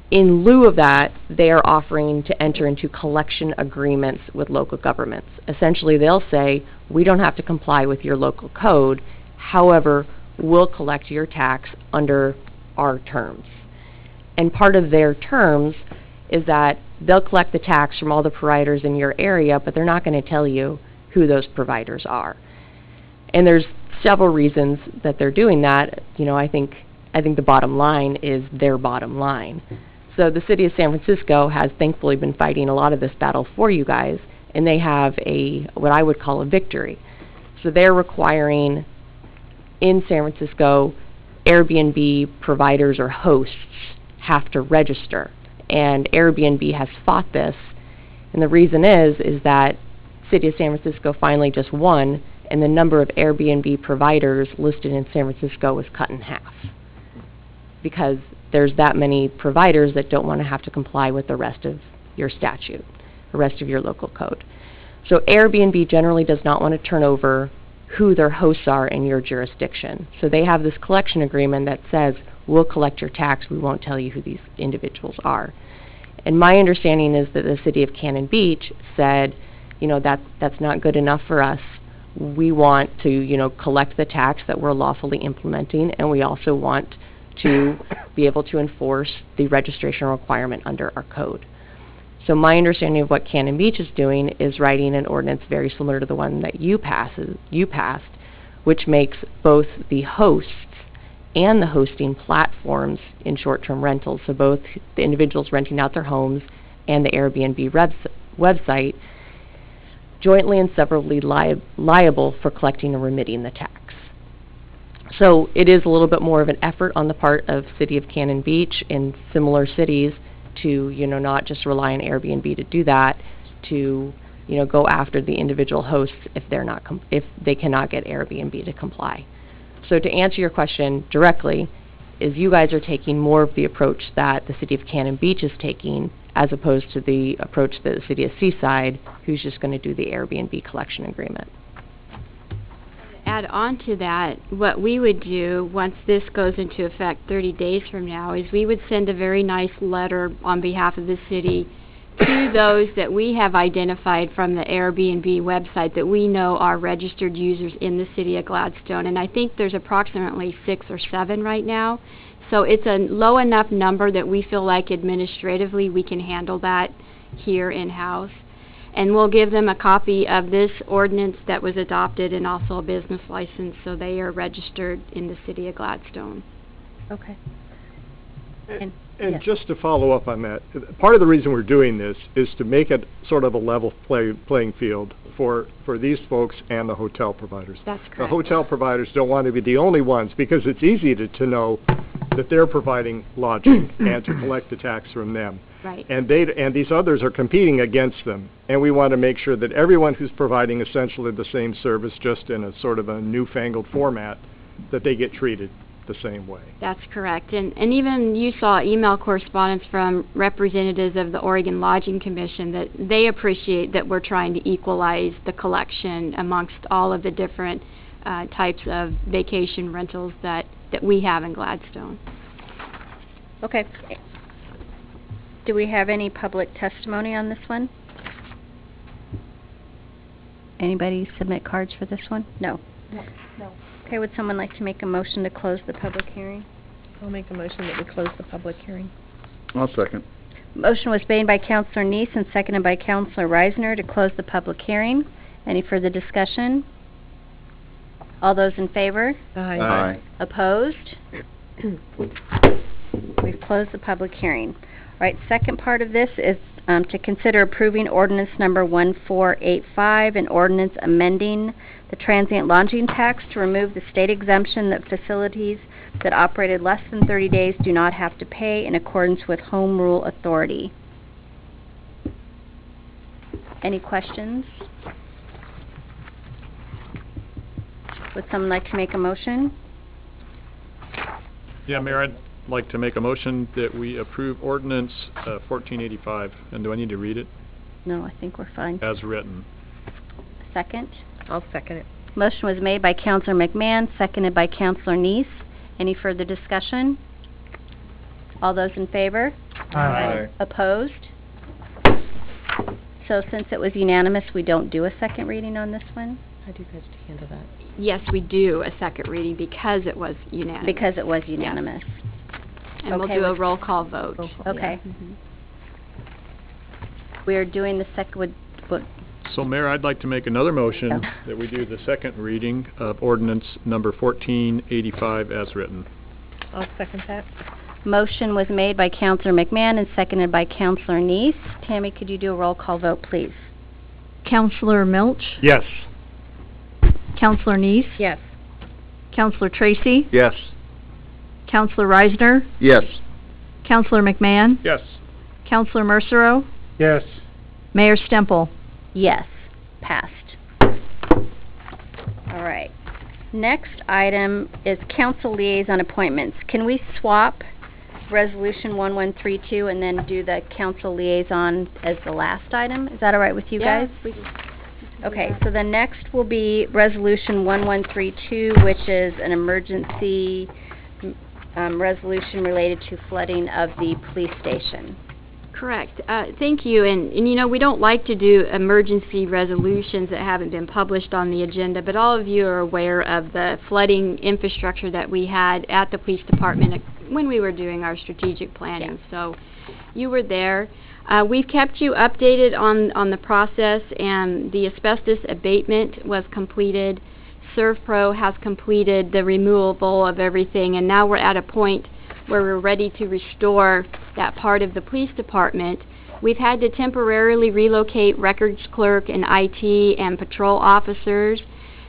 L: in lieu of that, they are offering to enter into collection agreements with local governments. Essentially, they'll say, we don't have to comply with your local code, however, we'll collect your tax under our terms. And part of their terms is that they'll collect the tax from all the providers in your area, but they're not going to tell you who those providers are. And there's several reasons that they're doing that. You know, I think the bottom line is their bottom line. So the city of San Francisco has thankfully been fighting a lot of this battle for you guys, and they have what I would call a victory. So they're requiring in San Francisco Airbnb providers or hosts have to register, and Airbnb has fought this, and the reason is that city of San Francisco finally just won, and the number of Airbnb providers listed in San Francisco was cut in half because there's that many providers that don't want to have to comply with the rest of your statute, the rest of your local code. So Airbnb generally does not want to turn over who their hosts are in your jurisdiction. So they have this collection agreement that says, we'll collect your tax, we won't tell you who these individuals are. And my understanding is that the city of Cannon Beach said, you know, that's not good enough for us. We want to, you know, collect the tax that we're lawfully implementing, and we also want to be able to enforce the registration requirement under our code. So my understanding of what Cannon Beach is doing is writing an ordinance very similar to the one that you passed, which makes both the hosts and the hosting platforms in short-term rentals, so both the individuals renting out their homes and the Airbnb website, jointly and severally liable for collecting and remitting the tax. So it is a little bit more of an effort on the part of City of Cannon Beach and similar cities to, not just rely on Airbnb to do that, to, go after the individual hosts if if they cannot get Airbnb to comply. So to answer your question directly, is you guys are taking more of the approach that the City of Cannon Beach is taking, as opposed to the approach that the City of Seaside, who's just going to do the Airbnb collection agreement.
D: Add on to that, what we would do once this goes into effect 30 days from now is we would send a very nice letter on behalf of the city to those that we have identified from the Airbnb website that we know are registered users in the city of Gladstone. And I think there's approximately 6 or 7 right now. So it's a low enough number that we feel like administratively we can handle that here in-house. And we'll give them a copy of this ordinance that was adopted and also a business license, so they are registered in the city of Gladstone.
A: Okay.
H: And
A: yes.
H: just to follow up on that, part of the reason we're doing this is to make it sort of a level playing field for these folks and the hotel providers.
D: That's correct.
H: The hotel providers don't want to be the only ones, because it's easy to know that they're providing lodging and to collect the tax from them.
D: Right.
H: And these others are competing against them. And we want to make sure that everyone who's providing essentially the same service, just in a sort of a newfangled format, that they get treated the same way.
D: That's correct. And even you saw email correspondence from representatives of the Oregon Lodging Commission that they appreciate that we're trying to equalize the collection amongst all of the different types of vacation rentals that we have in Gladstone.
A: Okay. Do we have any public testimony on this one? Anybody submit cards for this one? No.
G: No.
A: Okay, would someone like to make a motion to close the public hearing?
G: I'll make a motion that we close the public hearing.
F: I'll second.
A: Motion was made by Councilor Neese and seconded by Councilor Reisner to close the public hearing. Any further discussion? All those in favor?
F: Aye.
A: Opposed? We've closed the public hearing. All right, second part of this is to consider approving ordinance number 1485, an ordinance amending the transient lodging tax to remove the state exemption that facilities that operated less than 30 days do not have to pay in accordance with Home Rule Authority. Any questions? Would someone like to make a motion?
C: Yeah, Mayor, I'd like to make a motion that we approve ordinance 1485. And do I need to read it?
A: No, I think we're fine.
C: As written.
A: Second?
G: I'll second it.
A: Motion was made by Councilor McMahon, seconded by Councilor Neese. Any further discussion? All those in favor?
F: Aye.
A: Opposed? So since it was unanimous, we don't do a second reading on this one?
L: How do you guys handle that?
D: Yes, we do a second reading because it was unanimous.
A: Because it was unanimous.
D: And we'll
A: Okay,
D: do a
A: with-
D: roll call vote.
L: Roll call.
A: Okay.
D: Mhm.
A: We are doing the second,
C: So, Mayor, I'd like to make another motion
A: Yeah.
C: that we do the second reading of ordinance number 1485 as written.
G: I'll second that.
A: motion was made by Councilor McMahon and seconded by Councilor Neese. Tammy, could you do a roll call vote, please?
B: Counselor Milch,
H: Yes.
B: Counselor Neese,
G: Yes.
B: Counselor Tracy,
F: Yes.
B: Counselor Reisner,
F: Yes.
B: Counselor McMahon,
C: Yes.
B: Counselor Mercero,
H: Yes.
B: Mayor Stemple.
A: Yes, passed. All right. Next item is council liaison appointments. Can we swap resolution 1132 and then do the council liaison as the last item? Is that all right with you guys?
D: Yeah, we can do
A: Okay,
D: that.
A: so the next will be resolution 1132, which is an emergency resolution related to flooding of the police station.
D: Correct. Thank you. And you know, we don't like to do emergency resolutions that haven't been published on the agenda, but all of you are aware of the flooding infrastructure that we had at the police department when we were doing our strategic planning. So you were there. We've kept you updated on the process, and the asbestos abatement was completed. ServPro has completed the removal of everything, and now we're at a point where we're ready to restore that part of the police department. We've had to temporarily relocate records clerk and IT and patrol officers,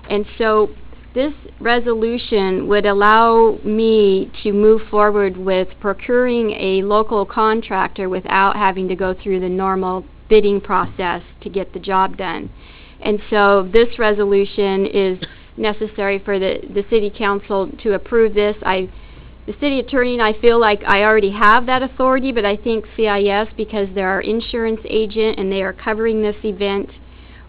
D: and so this resolution would allow me to move forward with procuring a local contractor without having to go through the normal bidding process to get the job done. And so this resolution is necessary for the city council to approve this. The city attorney and I feel like I already have that authority, but I think CIS, because they're our insurance agent and they are covering this event,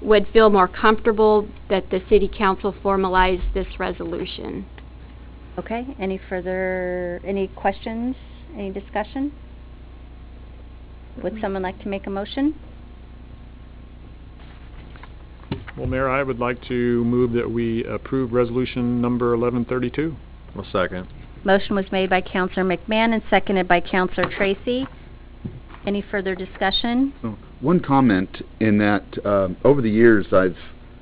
D: would feel more comfortable that the city council formalize this resolution.
A: Okay, any questions, any discussion? Would someone like to make a motion?
C: Well, Mayor, I would like to move that we approve resolution number 1132.
I: I'll second.
A: Motion was made by Counselor McMahon and seconded by Counselor Tracy. Any further discussion?
F: Oh, one comment in that over the years I've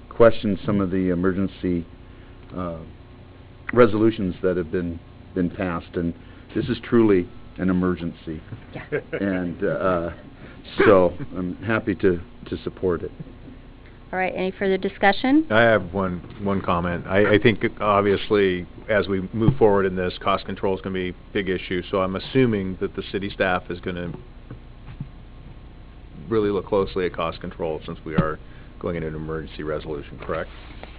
F: questioned some of the emergency resolutions that have been passed, and this is truly an emergency.
A: Yeah.
F: And so I'm happy to support it.
A: All right, any further discussion?
I: I have one comment. I think obviously as we move forward in this, cost control is going to be a big issue, so I'm assuming that the city staff is going to really look closely at cost control since we are going into an emergency resolution, correct?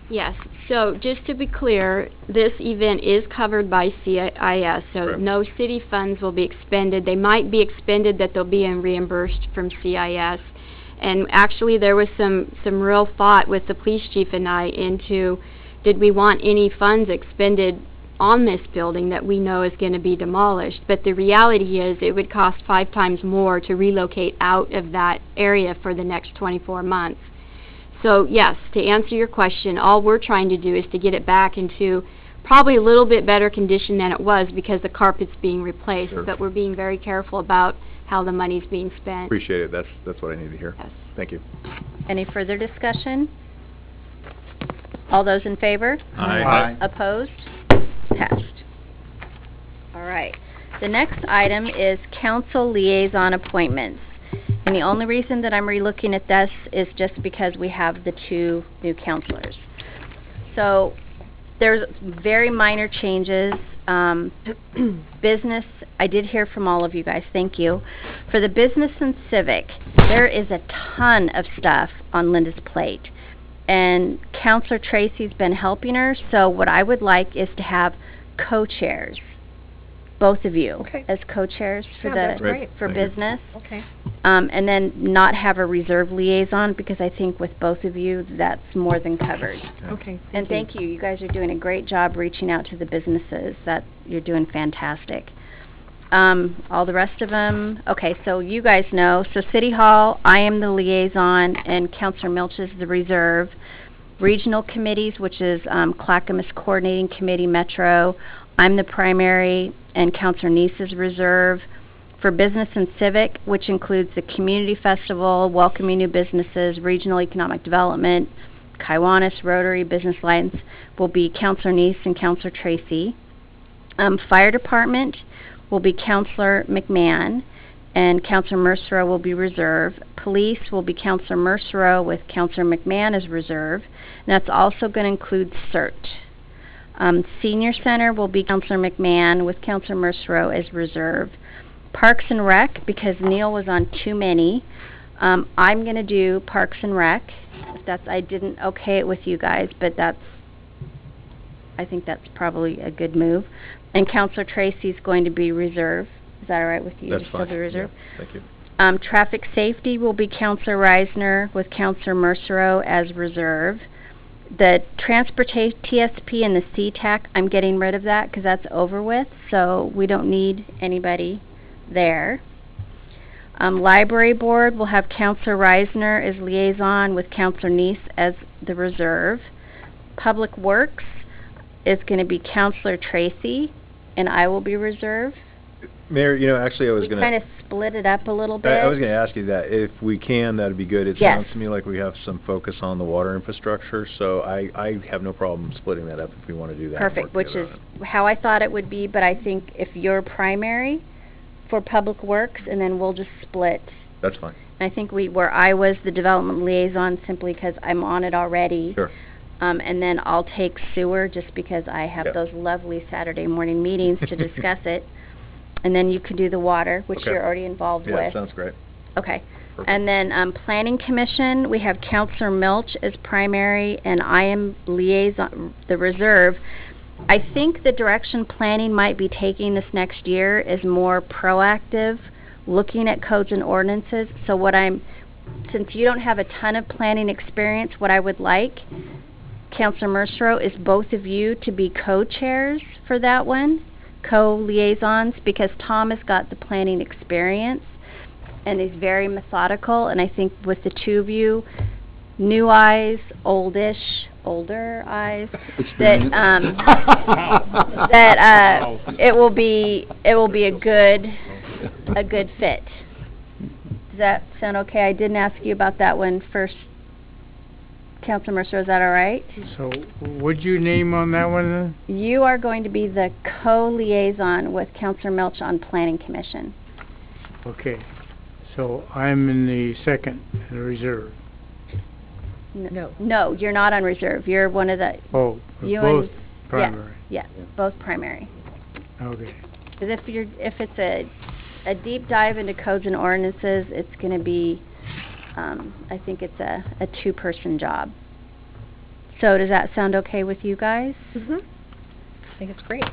D: Yes, so just to be clear, this event is covered by CIS, so
I: Correct.
D: no city funds will be expended. They might be expended that they'll be reimbursed from CIS. And actually there was some real thought with the police chief and I into, did we want any funds expended on this building that we know is going to be demolished? But the reality is it would cost 5 times more to relocate out of that area for the next 24 months. So yes, to answer your question, all we're trying to do is to get it back into probably a little bit better condition than it was because the carpet's being replaced.
I: Sure.
D: But we're being very careful about how the money's being spent.
I: Appreciate it. That's what I need to hear.
D: Yes.
I: Thank you.
A: Any further discussion? All those in favor?
I: Aye.
A: Opposed? Passed. All right. The next item is council liaison appointments. And the only reason that I'm relooking at this is just because we have the 2 new counselors. So there's very minor changes. Business, I did hear from all of you guys, thank you. For the business and civic, there is a ton of stuff on Linda's plate. And Counselor Tracy's been helping her, so what I would like is to have co-chairs. Both of you
G: Okay.
A: as co-chairs for
G: Yeah, that's great.
A: for
I: Thank you.
A: business.
G: Okay.
A: And then not have a reserve liaison, because I think with both of you, that's more than covered.
G: Okay.
A: And thank you. You guys are doing a great job reaching out to the businesses. You're doing fantastic. All the rest of them, okay, so you guys know. So City Hall, I am the liaison, and Counselor Milch is the reserve. Regional committees, which is Clackamas Coordinating Committee, Metro, I'm the primary, and Counselor Neese is reserve. For business and civic, which includes the community festival, welcoming new businesses, regional economic development, Kiwanis, Rotary, Business Alliance, will be Counselor Neese and Counselor Tracy. Fire department will be Counselor McMahon, and Counselor Mercereau will be reserve. Police will be Counselor Mercereau with Counselor McMahon as reserve, and that's also going to include CERT. Senior Center will be Counselor McMahon with Counselor Mercereau as reserve. Parks and Rec, because Neil was on too many, I'm going to do Parks and Rec. I didn't okay it with you guys, but I think that's probably a good move. And Counselor Tracy's going to be reserve. Is that all right with you?
I: That's
A: to still
I: fine.
A: be reserve?
I: Yeah, thank you.
A: Traffic Safety will be Counselor Reisner with Counselor Mercereau as reserve. The Transportation TSP and the CTAC, I'm getting rid of that because that's over with, so we don't need anybody there. Library Board will have Counselor Reisner as liaison with Counselor Neese as the reserve. Public Works is going to be Counselor Tracy, and I will be reserve.
I: Mayor, you know, actually I was
A: We
I: gonna...
A: kind of split it up a little bit.
I: I was going to ask you that. If we can, that'd be good. It
A: Yes.
I: sounds to me like we have some focus on the water infrastructure, so I have no problem splitting that up if we want to do that. and
A: Perfect,
I: work
A: which is
I: together on
A: how I thought it would be, but I think if you're primary for Public Works, and then we'll just split.
I: it. That's fine.
A: I think where I was the development liaison simply because I'm on it already.
I: Sure.
A: And then I'll take sewer just because I have
I: Yeah.
A: those lovely Saturday morning meetings to discuss it. And then you can do the water, which
I: Okay.
A: you're already involved
I: Yeah,
A: with.
I: sounds great.
A: Okay.
I: Perfect.
A: And then, Planning Commission, we have Counselor Milch as primary, and I am liaison, the reserve. I think the direction planning might be taking this next year is more proactive, looking at codes and ordinances. So since you don't have a ton of planning experience, what I would like, Counselor Mercero, is both of you to be co-chairs for that one, co-liaisons, because Tom has got the planning experience and is very methodical, and I think with the two of you, new eyes, older eyes, that it will be a good fit. Does that sound okay? I didn't ask you about that one first. Councilor Mercer, is that all right?
M: So, what'd you name on that one then?
A: You are going to be the co-liaison with Councilor Milch on Planning Commission.
M: Okay, so I'm in the second, in the reserve.
G: No.
A: No, you're not on reserve. You're one of the...
M: Oh,
A: you
M: both
A: and,
M: primary.
A: Yeah, both primary.
M: Okay.
A: Because if it's a deep dive into codes and ordinances, it's going to be, I think it's a two-person job. So does that sound okay with you guys?
G: Mm-hmm. I think it's great.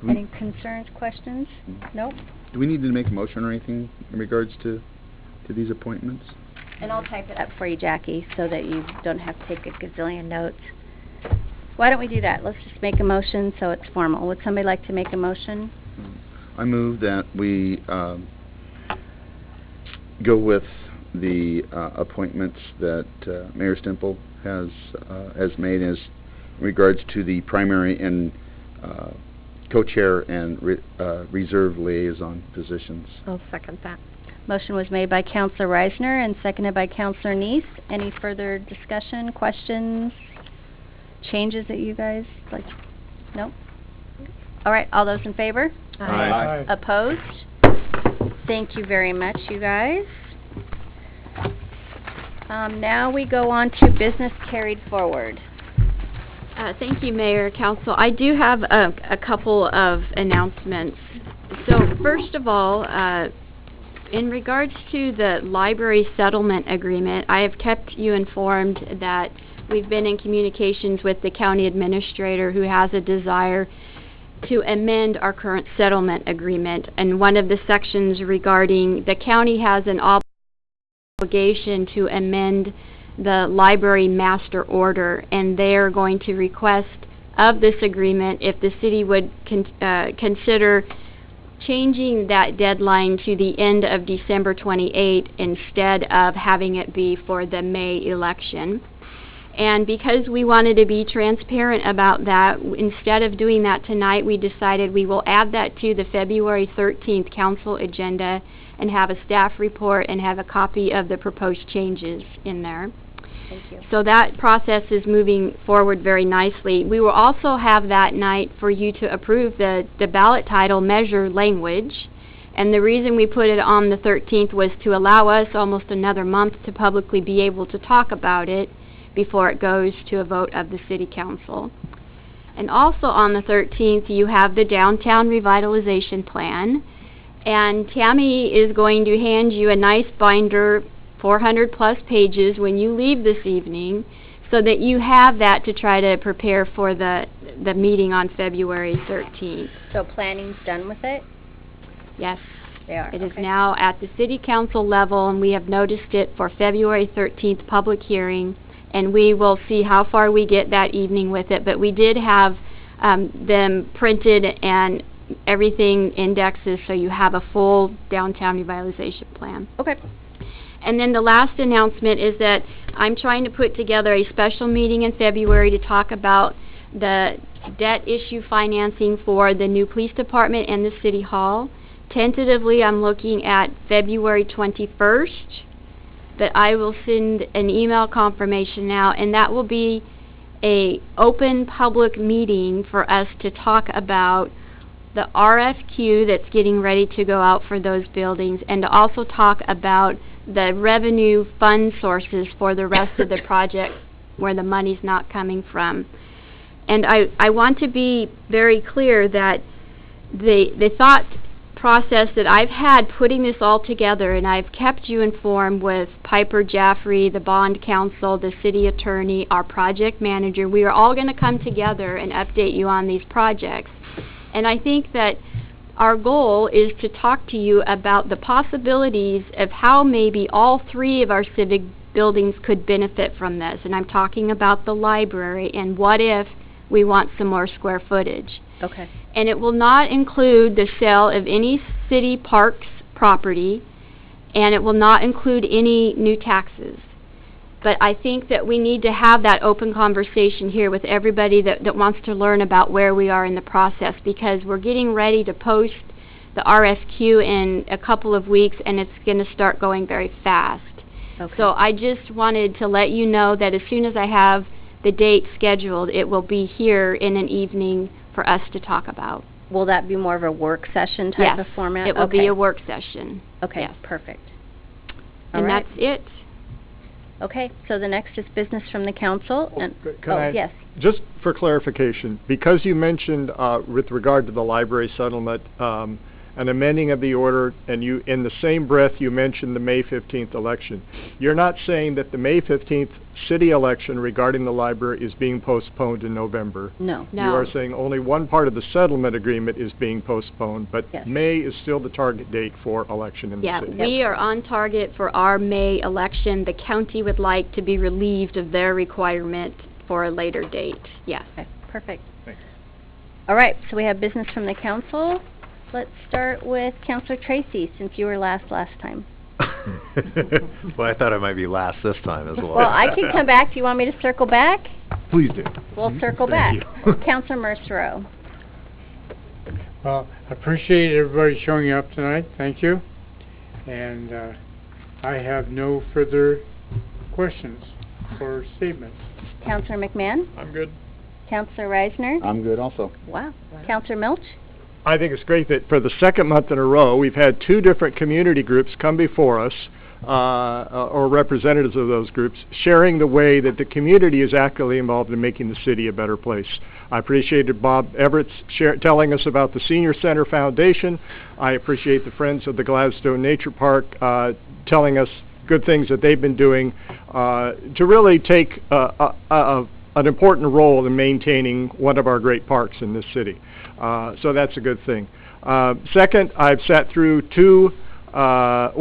A: Any concerns, questions? Nope.
F: Do we need to make a motion or anything in regards to these appointments?
A: And I'll type it up for you, Jackie, so that you don't have to take a gazillion notes. Why don't we do that? Let's just make a motion so it's formal. Would somebody like to make a motion?
F: I move that we go with the appointments that Mayor Stemple has made as regards to the primary and co-chair and reserve liaison positions.
G: I'll second that.
A: Motion was made by Councilor Reisner and seconded by Councilor Neese. Any further discussion, questions, changes that you guys like? Nope. All right, all those in favor?
M: Aye.
A: Opposed? Thank you very much, you guys. Now we go on to business carried forward.
D: Thank you, Mayor, Council. I do have a couple of announcements. So, first of all, in regards to the library settlement agreement, I have kept you informed that we've been in communications with the county administrator who has a desire to amend our current settlement agreement. And one of the sections regarding the county has an obligation to amend the library master order, and they are going to request of this agreement if the city would consider changing that deadline to the end of December 28 instead of having it be for the May election. And because we wanted to be transparent about that, instead of doing that tonight, we decided we will add that to the February 13th council agenda and have a staff report and have a copy of the proposed changes in there.
A: Thank you.
D: So that process is moving forward very nicely. We will also have that night for you to approve the ballot title measure language. And the reason we put it on the 13th was to allow us almost another month to publicly be able to talk about it before it goes to a vote of the City Council. And also on the 13th, you have the Downtown Revitalization Plan. And Tammy is going to hand you a nice binder, 400 plus pages, when you leave this evening, so that you have that to try to prepare for the meeting on February 13th.
A: So planning's done with it?
D: Yes.
A: They are.
D: It is
A: okay.
D: now at the City Council level, and we have noticed it for February 13th public hearing, and we will see how far we get that evening with it. But we did have them printed and everything indexes, so you have a full downtown revitalization plan.
A: Okay.
D: And then the last announcement is that I'm trying to put together a special meeting in February to talk about the debt issue financing for the new police department and the city hall. Tentatively, I'm looking at February 21st, but I will send an email confirmation now, and that will be a open public meeting for us to talk about the RFQ that's getting ready to go out for those buildings, and to also talk about the revenue fund sources for the rest of the project where the money's not coming from. And I want to be very clear that the thought process that I've had putting this all together, and I've kept you informed with Piper Jaffrey, the bond counsel, the city attorney, our project manager. We are all going to come together and update you on these projects. And I think that our goal is to talk to you about the possibilities of how maybe all three of our civic buildings could benefit from this. And I'm talking about the library and what if we want some more square footage.
A: Okay.
D: And it will not include the sale of any city parks property, and it will not include any new taxes. But I think that we need to have that open conversation here with everybody that wants to learn about where we are in the process, because we're getting ready to post the RFQ in a couple of weeks, and it's going to start going very fast.
A: Okay.
D: So I just wanted to let you know that as soon as I have the date scheduled, it will be here in an evening for us to talk about.
A: Will that be more of a work session type of format?
D: It will
A: okay.
D: be a work session.
A: Okay,
D: Yes.
A: perfect.
D: And
A: All right.
D: that's it.
A: Okay, so the next is business from the council. And yes.
H: Just for clarification, because you mentioned with regard to the library settlement, an amending of the order, and you, in the same breath, you mentioned the May 15th election. You're not saying that the May 15th city election regarding the library is being postponed in November.
A: No.
D: No.
H: You are saying only one part of the settlement agreement is being postponed, but
A: Yes.
H: May is still the target date for election in the
D: Yeah,
H: city.
D: we are on target for our May election. The county would like to be relieved of their requirement for a later date. Yes.
A: Okay, perfect.
H: Thanks.
A: All right, so we have business from the council. Let's start with Councilor Tracy, since you were last time.
I: Well, I thought I might be last this time as well.
A: Well, I can come back. Do you want me to circle back?
I: Please do.
A: We'll circle
I: Thank
A: back.
I: you.
A: Councilor Mercero.
M: Well, I appreciate everybody showing up tonight. Thank you. And I have no further questions or statements.
A: Councilor McMahon?
H: I'm good.
A: Councilor Reisner?
F: I'm good also.
A: Wow. Councilor Milch?
H: I think it's great that for the second month in a row, we've had two different community groups come before us, or representatives of those groups, sharing the way that the community is actively involved in making the city a better place. I appreciated Bob Everett's telling us about the Senior Center Foundation. I appreciate the Friends of the Gladstone Nature Park telling us good things that they've been doing to really take an important role in maintaining one of our great parks in this city. So that's a good thing. Second, I've sat through two, I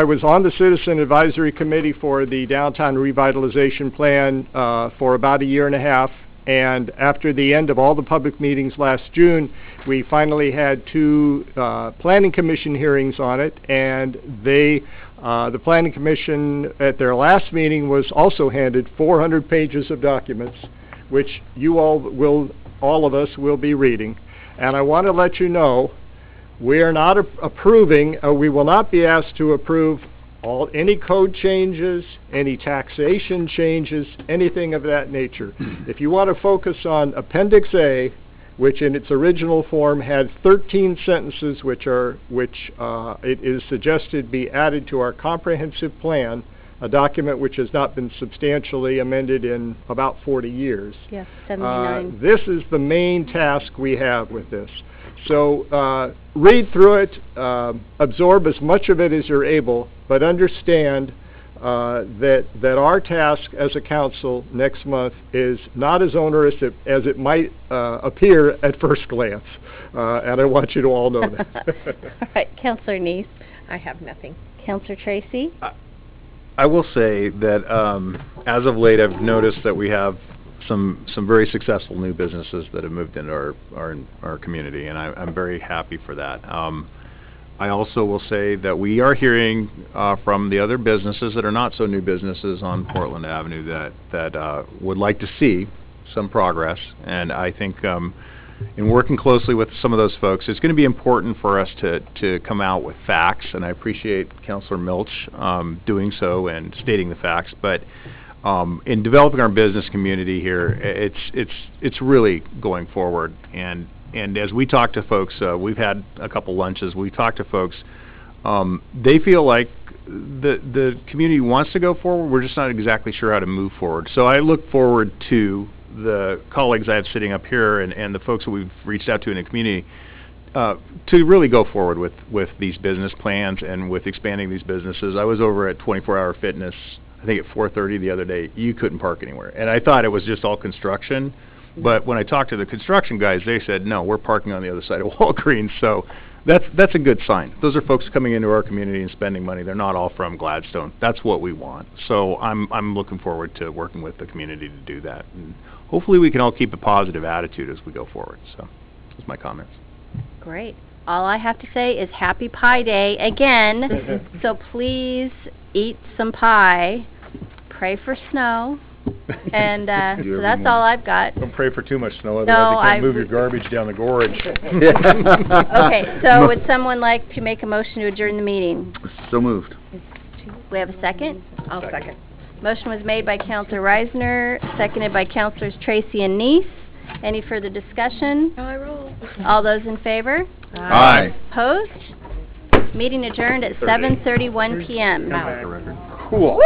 H: was on the Citizen Advisory Committee for the Downtown Revitalization Plan for about a year and a half, and after the end of all the public meetings last June, we finally had two Planning Commission hearings on it, and the Planning Commission at their last meeting was also handed 400 pages of documents, which you all of us will be reading. And I want to let you know, we are not approving, we will not be asked to approve any code changes, any taxation changes, anything of that nature. If you want to focus on Appendix A, which in its original form had 13 sentences it is suggested be added to our comprehensive plan, a document which has not been substantially amended in about 40 years.
A: Yes, 79.
H: This is the main task we have with this. So read through it, absorb as much of it as you're able, but understand that our task as a council next month is not as onerous as it might appear at first glance. And I want you to all know that.
A: All right, Councilor Neese.
G: I have nothing.
A: Councilor Tracy?
I: I will say that as of late, I've noticed that we have some very successful new businesses that have moved into our community, and I'm very happy for that. I also will say that we are hearing from the other businesses that are not so new businesses on Portland Avenue that would like to see some progress, and I think in working closely with some of those folks, it's going to be important for us to come out with facts, and I appreciate Councilor Milch doing so and stating the facts. But in developing our business community here, it's really going forward. And as we talk to folks, we've had a couple lunches. We talk to folks. They feel like the community wants to go forward. We're just not exactly sure how to move forward. So I look forward to the colleagues I have sitting up here and the folks that we've reached out to in the community to really go forward with these business plans and with expanding these businesses. I was over at 24 Hour Fitness, I think at 4:30 the other day. You couldn't park anywhere. And I thought it was just all construction. But when I talked to the construction guys, they said, no, we're parking on the other side of Walgreens. So that's a good sign. Those are folks coming into our community and spending money. They're not all from Gladstone. That's what we want. So I'm looking forward to working with the community to do that. And hopefully we can all keep a positive attitude as we go forward. So that's my comments.
A: Great. All I have to say is Happy Pie Day again. So please eat some pie. Pray for snow. And so that's all I've got.
H: Don't pray for too much snow,
A: No,
H: otherwise you
A: I
H: can't move your garbage down the gorge.
A: Okay, so would someone like to make a motion to adjourn the meeting?
F: So moved.
A: We have a second?
G: I'll second.
A: Motion was made by Councilor Reisner, seconded by Councilors Tracy and Neese. Any further discussion?
G: Oh, I roll.
A: All those in favor?
F: Aye.
A: Opposed? Meeting adjourned at 7:31 p.m.
M: Cool.